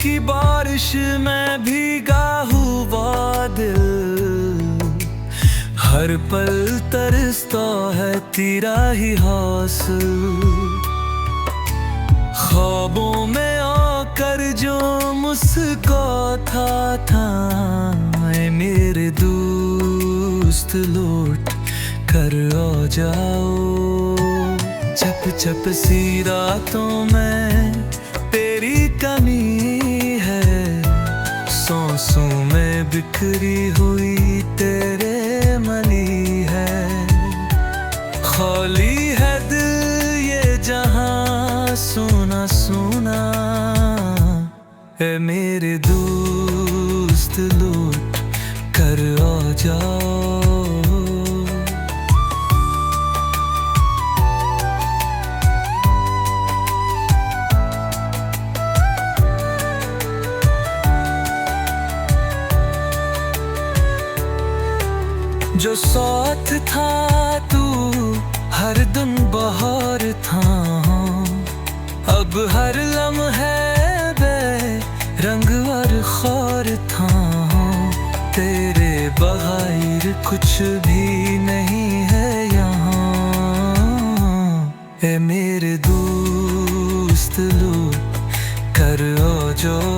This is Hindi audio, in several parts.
की बारिश में भीगा हुआ दिल, हर पल तरसता है तेरा ही हासिल। ख्वाबों में आकर जो मुस्कुराता था, ऐ मेरे दोस्त लौट कर आ जाओ। चप चप सी रातों में तेरी कमी है, सांसों में बिखरी हुई तेरे मनी है। खाली है दिल ये जहां सोना सोना, ऐ मेरे दोस्त लौट कर आ जाओ। जो साथ था तू हर दिन बाहर था, अब हर लम्हे बे रंग और खार था। तेरे बगैर कुछ भी नहीं है यहाँ, ऐ मेरे दोस्त लो कर आ जाओ।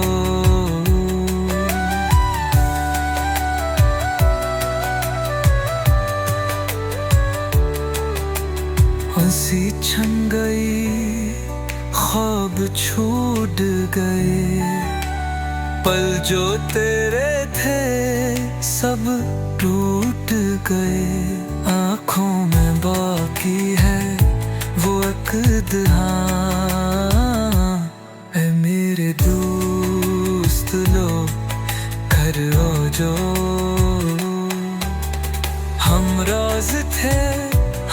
हंसी छन गई, ख्वाब छूट गए, पल जो तेरे थे सब टूट गए। आँखों में बाकी है वो अक़द, ऐ मेरे दोस्त लो घर आ जाओ। हम राज थे,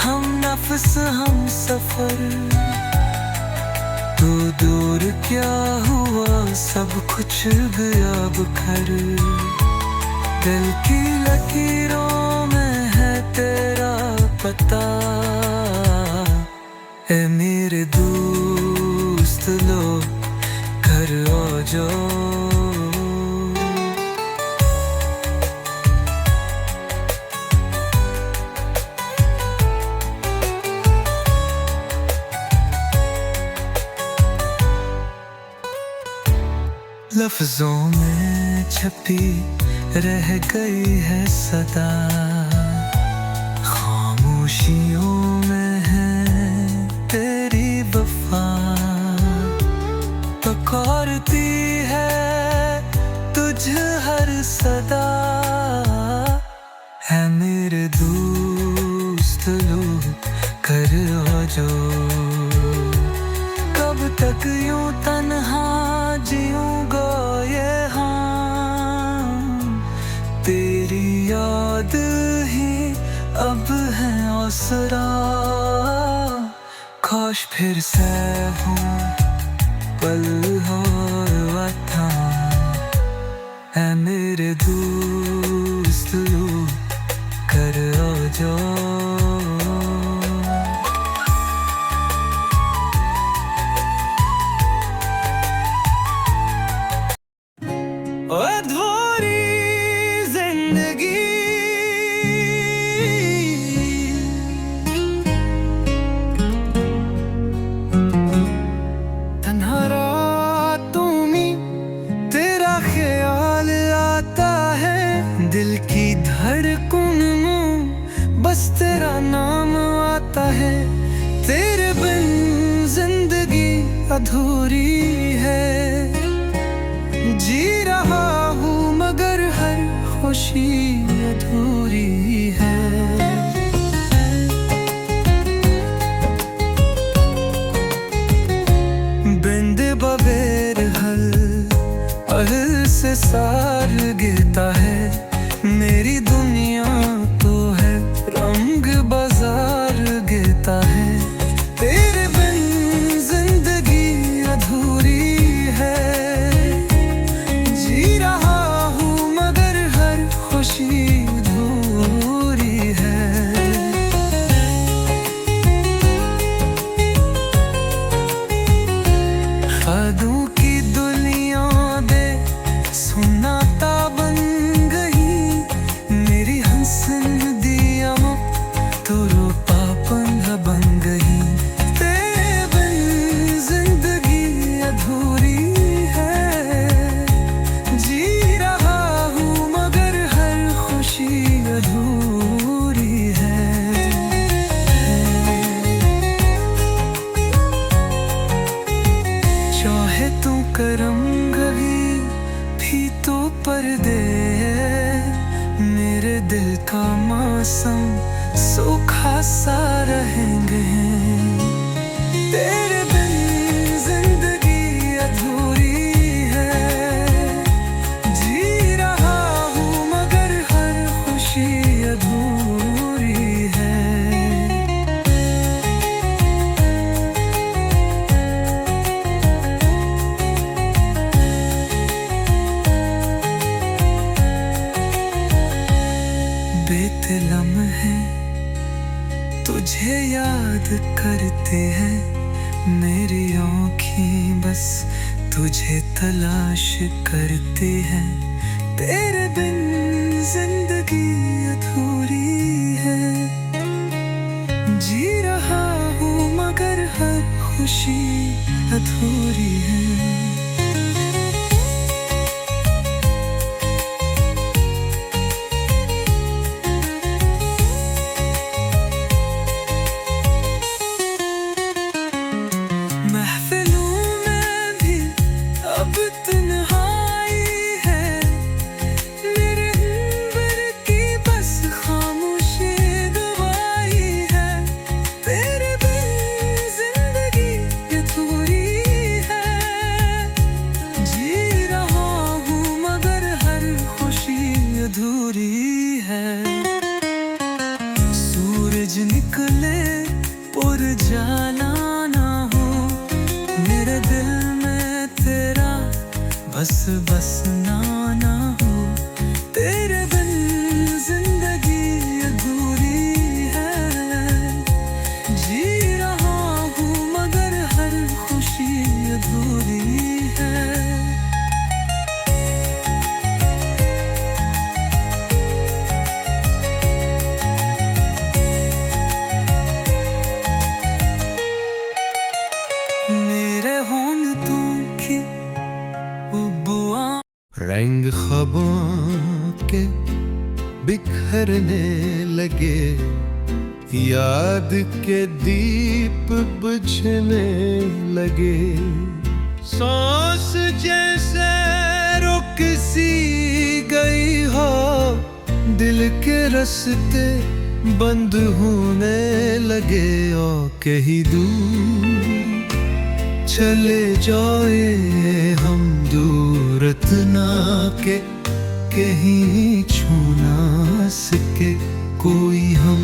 हम नफ्स, हम सफर, तू दूर क्या हुआ सब कुछ गया बिखर। दिल की लकीरों में है तेरा पता, ऐ मेरे दोस्त लो घर आ जाओ। लफ्जों में छपी रह गई है सदा, खामोशियों में है तेरी वफा। पुकारती है तुझ हर सदा, है मेरे दोस्त लो घर आ जाओ। कब तक यूं तन्हा जीऊंगा ये हाँ, तेरी याद ही अब है आसरा। काश फिर से हूँ पल हो था, ऐ मेरे दोस्त लो घर आ जाओ। अधूरी जिंदगी तन्हा रातों में तेरा ख्याल आता है, दिल की धड़कन में बस तेरा नाम आता है। तेरे बिन जिंदगी अधूरी है, जी रहा हूँ मगर हर खुशी अधूरी है। बिंद बबेर हल अहल से सार गिरता है, मेरी दुनिया तो है रंग बाजार गिरता है। तेरे बिन जिंदगी अधूरी है, अधूरी है। ख्वाबों की दुनिया पर्दे मेरे दिल का मौसम सूखा सा रहेंगे। तेरे बिन जिंदगी अधूरी है, जी रहा हूँ मगर हर खुशी अधूरी है। बीते लम्हे तुझे याद करते हैं, मेरी आँखें बस तुझे तलाश करती हैं। तेरे बिन जिंदगी अधूरी है, जी रहा हूँ मगर हर खुशी अधूरी है। अब तन्हाई है, मेरे अंदर की बस खामोशी गवाही है। तेरे बिन जिंदगी अधूरी है, जी रहा हूँ मगर हर खुशी अधूरी है। सूरज निकले पुरजाला ना हो, मेरे दिल में तेरा बस बसना हो। तेरे बिन जिंदगी अधूरी है, जी रहा हूँ मगर हर खुशी अधूरी है। मेरे होंठों की बुआ रंग ख्वाबों के बिखरने लगे, याद के दीप बुझने लगे। सांस जैसे रुक सी गई हो, दिल के रास्ते बंद होने लगे। और कहीं दूर चले जाए हम, दूर इतना के कहीं छू ना सके कोई हम।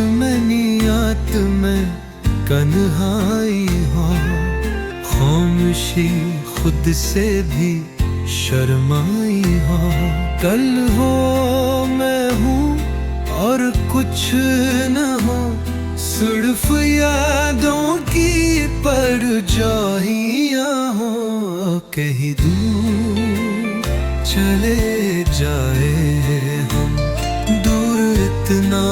जोलमनियात में कन्हाई हो, खामोशी खुद से भी शर्माई हो। कल हो मैं हूँ और कुछ न हो, सिर्फ यादों की परछाइयाँ हो। कहीं दूर चले जाए हम, दूर इतना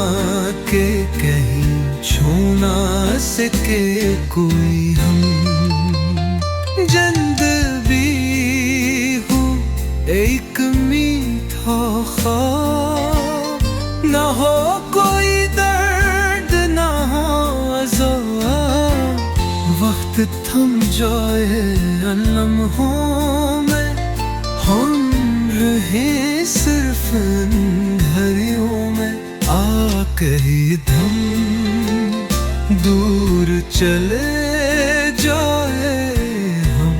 के कहीं छू ना सके कोई हम। जिंद भी हूँ एक मीठा ख्वाब, न हो कोई दर्द न हो अज़ाब। वक्त थम जाए लम्हों में, हम रहे सिर्फ घड़ियों में। कहीं दम दूर चले जाए हम,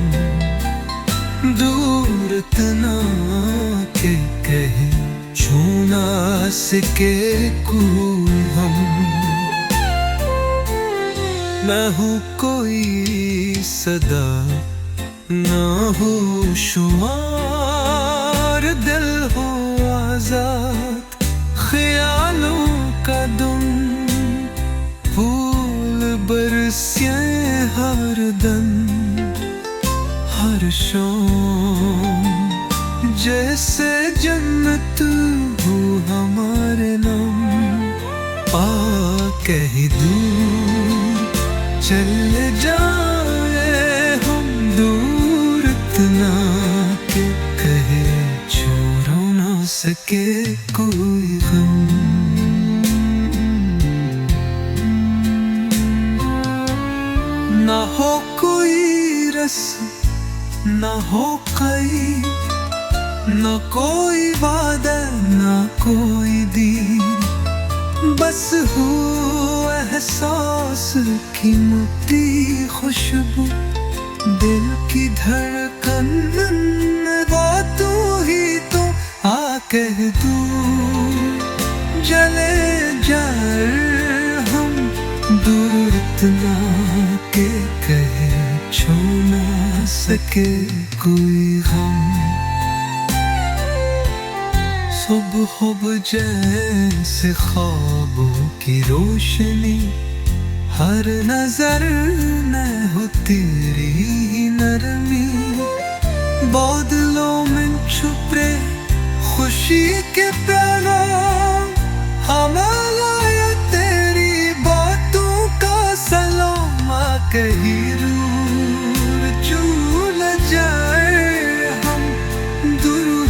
दूर इतना के कहीं छू ना सके कोई हम। मैं हूँ कोई सदा ना हो शुमार, दिल हो आजाद ख्यालों का दुम। फूल बरसे हर दम हर शाम, जैसे जन्नत हो हमारे नाम। कहीं दूर चले जाए हम, दूर इतना के कहे छोड़ो ना सके कोई गम। ना हो कोई रस्म, ना हो कई, ना कोई वादा, ना कोई दीन, बस हो एहसास की मुट्ठी खुशबू, दिल की धड़कन, वो तू ही तो आ कह दू। जले जाए हम दूर इतना के कहे छू ना सके कोई गम। सुबह जैसे ख्वाबों की रोशनी, हर नजर में हो तेरी ही नरमी, बादलों में छुपे खुशी के पैगाम, हमें लाया तेरी बातों का सलाम। कहीं दूर चूल जाए हम दूर।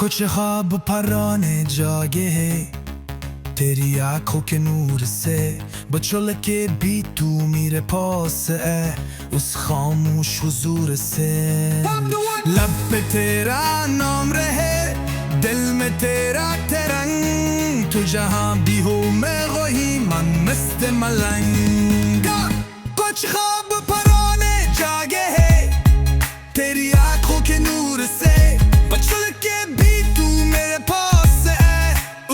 कुछ ख्वाब पराने जागे है तेरी आंखों के नूर से, बचल के भी तू मेरे पास है उस खामोश हुजूर से। लब पे तेरा नाम रहे, दिल में तेरा तिरंग, तू जहाँ भी हो मैं वही मन मस्त मलंग। कुछ ख्वाब पराने जागे है तेरी आंखों के नूर से, बचल के भी तू मेरे पास है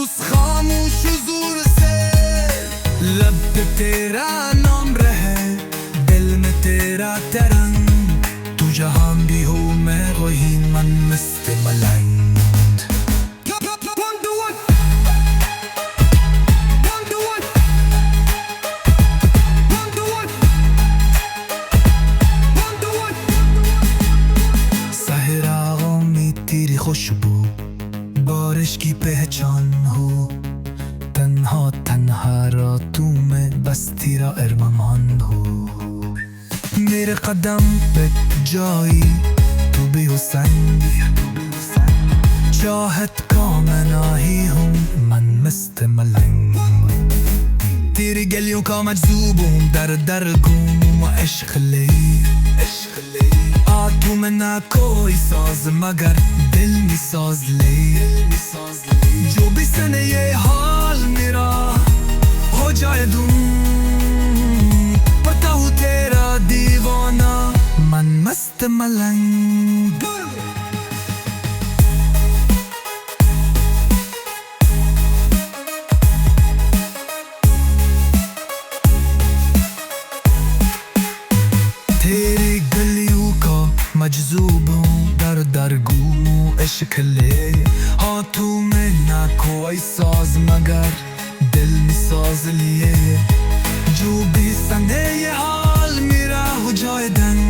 उस खामोश हुजूर से। लब पे तेरा नाम रहे, दिल में तेरा तिरंग, तू जहाँ भी हो मैं वही मन मस्त मलंग। सहराओं में तेरी खुशबू बारिश की पहचान हो, तन्हा तन्हा रातों में बस तेरा अरमान हो। मेरे कदम पे जाई तू भी हो संग, चाहत का मैं नाही हूँ मन मस्त मलंग। तेरी गलियों का मजजूब हूँ, दर दर घूमूं इश्क ले। तू में ना कोई साज मगर दिल में साज ले। जो भी सने ये हाल मेरा हो जाए दूं, पता हूँ तेरा दीवाना मन मस्त मलंग। तेरी गलियों का मजजूब हूँ, दर दर घूमूं इश्क ले। हाथों में ना कोई साज मगर दिल में साज लिए। जो भी सने ये हाल मेरा हो जाए दंग,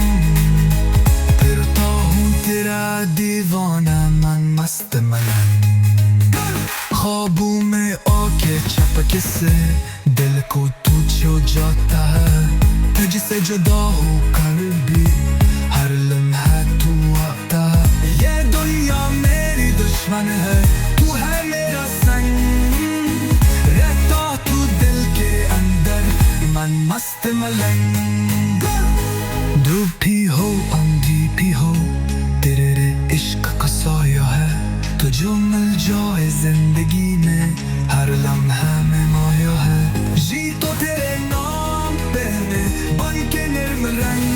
फिरता हूँ तेरा दीवाना मन मस्त मलंग। ख्वाबों में आके चपके से दिल को तू छू जाता है, तुझसे जुदा होकर भी हर लम्हा तू आता है। ये दुनिया मेरी दुश्मन है, तू है मेरा संग, रहता तू दिल के अंदर मन मस्त मलंग। धूप भी हो आंधी भी हो तेरे इश्क का साया है, तुझे मिल जाए जिंदगी में हर लम्हा में माया है। जी तो तेरे नाम पे मैं बन के निर्मल रंग,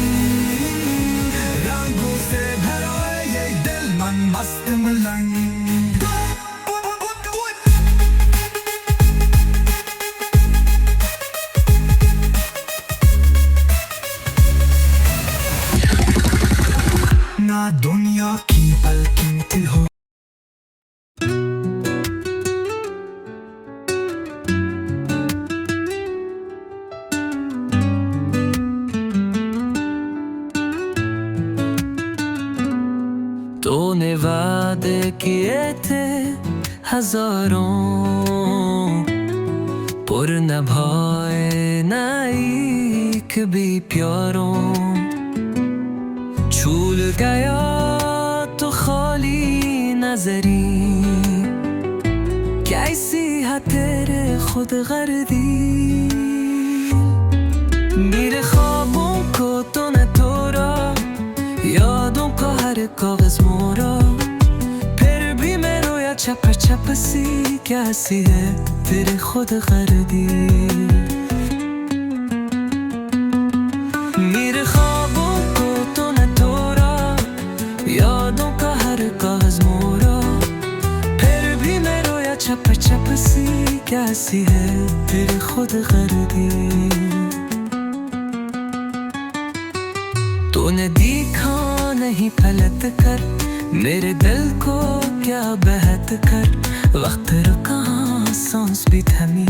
रंगों से भरा है ये दिल जवान मस्त मलंग। ना दुनिया की पलकिंग हो तूने वादे किए थे हजारों, पर न भाए ना एक भी प्यारों। छूल गया तो खाली नजरी, कैसी है तेरे खुद गर्दी। मेरे ख्वाबों को तूने तोड़ा, यादों का हर कागज मोड़ा। फिर भी मैं रोया छप छप सी, कैसी है तेरे खुद गर्दी। मेरे ख्वाबों को तूने तोड़ा, यादों का हर कागज मोड़ा। फिर भी मैं रोया छप छप सी, कैसी है तेरे खुद गर्दी। तूने देखा नहीं पलट कर, मेरे दिल को क्या बहत कर। वक्त रुका सांस भी थमी,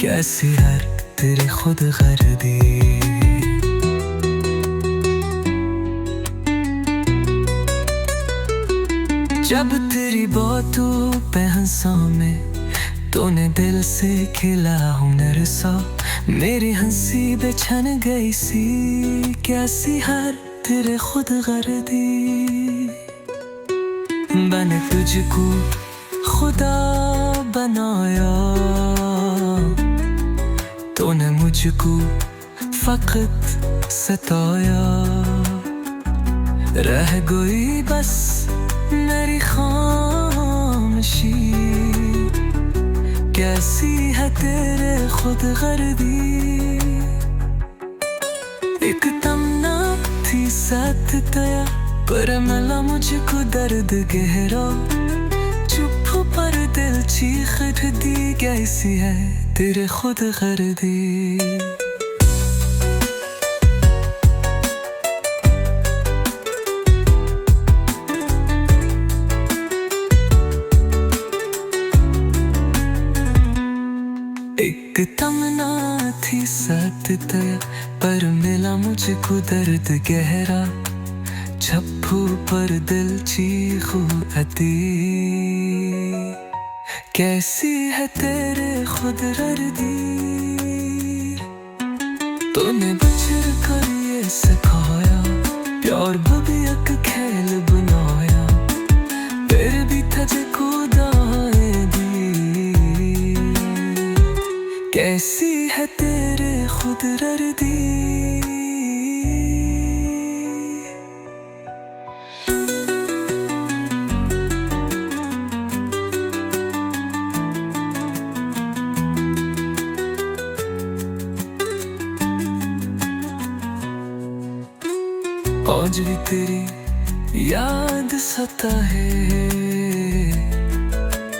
कैसी है तेरे खुद गर्दी। जब तेरी बातों पे हंसा मैं, तूने दिल से खिला हुनर सा। मेरी हंसी बेचैन गई सी, कैसी हर तेरे खुद गर्दी। मैंने तुझको खुदा बनाया, तूने मुझको फकत सताया। रह गई बस मेरी खामोशी, कैसी है तेरे खुद गर्दी। एक तमन्ना थी साथ तया, पर मिला मुझको दर्द गहरा। चुप पर दिल चीख दी, कैसी है तेरे खुद गर्दी। एक तमन्ना थी साथ तया, पर मिला मुझको दर्द गहरा। छप्पू पर दिल चीखू अती, कैसी है तेरे खुद गर्दी। तूने बचर कर ये सिखाया, प्यार भी एक खेल बनाया। फिर भी तुझको दाए दी, कैसी है तेरे खुद गर्दी। आज भी तेरी याद सता है,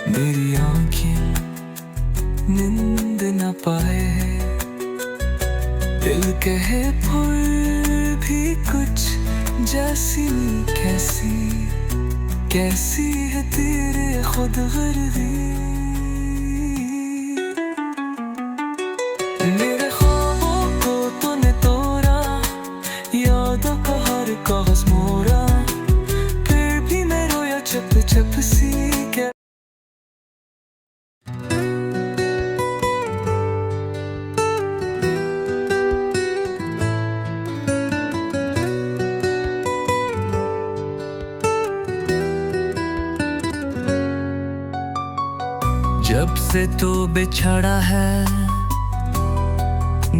मेरी आंखें नींद न पाए। दिल कहे फिर भी कुछ जैसी, कैसी कैसी है तेरे खुद गर्दी। मेरे ख्वाबों को तूने तोड़ा, यादों का हर कागज मोड़ा। फिर भी मैं रोया छप छप सी, क्या जब से तो बिछड़ा है,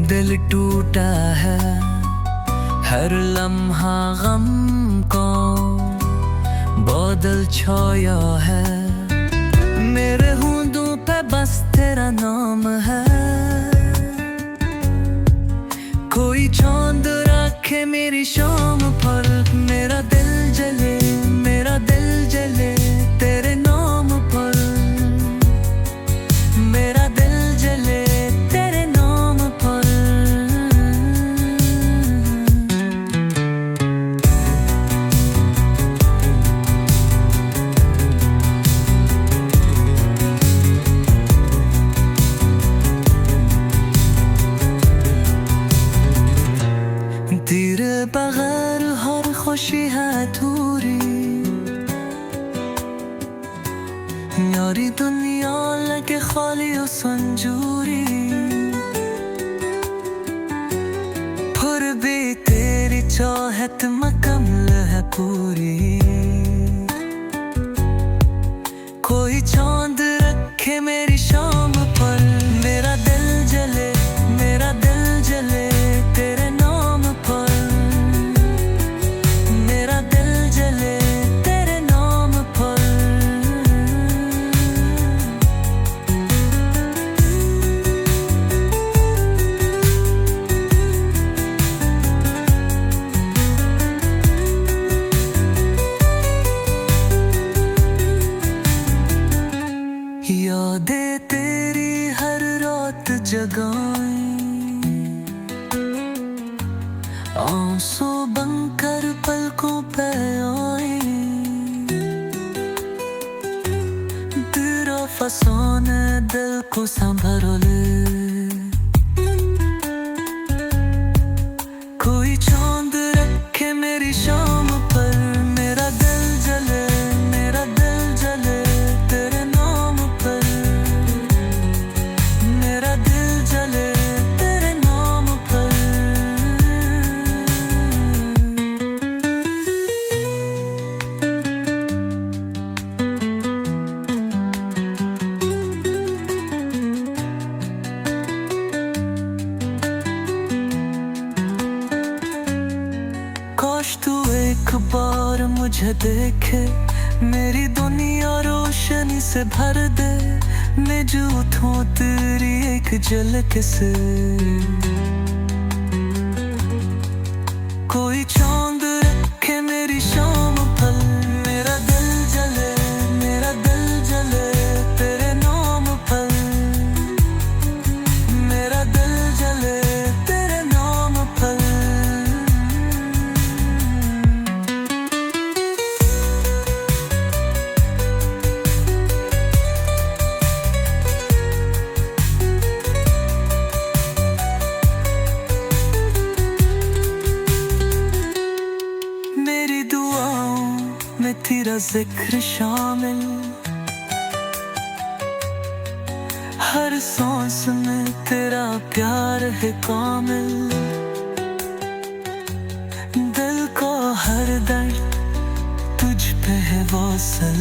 दिल टूटा है। हर लम्हा गम को बादल छाया है। मेरे होंठों पे बस तेरा नाम है। कोई चांद रखे मेरी शाम पर, मेरा दिल जले, मेरा दिल जले। यारी दुनिया लगे खाली ओ संजूरी, फिर भी तेरी चाहत मुकम्मल है पूरी। कोई चांद रखे मेरी शाम पर, मेरा दिल जले, मेरा दिल जले तेरे नाम पर, मेरा दिल जले तेरे नाम पर। यादें तेरी हर रात जगाएं, आंसू बनकर पलकों पे आए, तेरा फसाने दिल को संभर ले। कोई चांद रखे मेरी शाम पर, मेरा दिल जले, मेरा दिल जले तेरे नाम पर, मेरा दिल जले तेरे नाम पर। काश तू एक बार मुझे देखे, मेरी दुनिया रोशनी से भर दे, मैं जो उठूं तेरी एक झलक से। कोई चांद रखे मेरी शाम पर, मेरा दिल जले, मेरा दिल जले तेरे नाम पर, मेरा दिल जले तेरे नाम पर। मेरी दुआओं में तेरा जिक्र शामिल, हर सांस में तेरा प्यार है कामिल, दिल का हर दर्द तुझ पे है वासल।